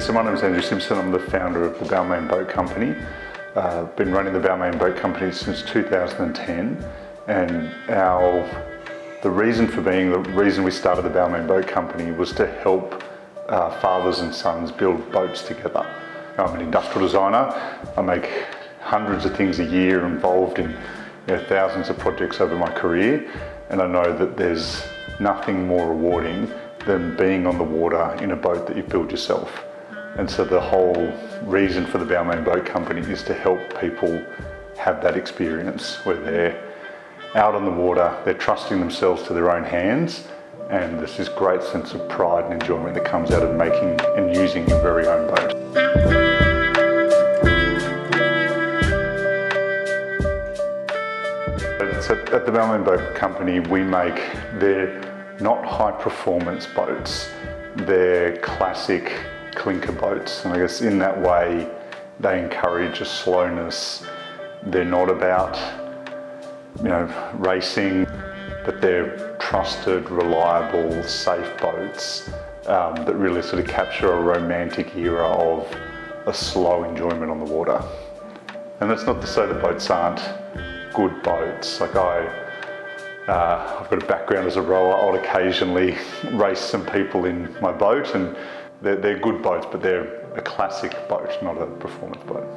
So my name is Andrew Simpson. I'm the founder of the Balmain Boat Company. I've been running the Balmain Boat Company since 2010, and the reason we started the Balmain Boat Company was to help fathers and sons build boats together. I'm an industrial designer. I make hundreds of things a year, involved in thousands of projects over my career, and I know that there's nothing more rewarding than being on the water in a boat that you build yourself. And so the whole reason for the Balmain Boat Company is to help people have that experience where they're out on the water, they're trusting themselves to their own hands, and there's this great sense of pride and enjoyment that comes out of making and using your very own boat. So at the Balmain Boat Company, they're not high performance boats, they're classic clinker boats, and I guess in that way they encourage a slowness. They're not about racing, but they're trusted, reliable, safe boats that really sort of capture a romantic era of a slow enjoyment on the water. And that's not to say that boats aren't good boats. Like I've got a background as a rower. I'll occasionally race some people in my boat, and they're good boats, but they're a classic boat, not a performance boat.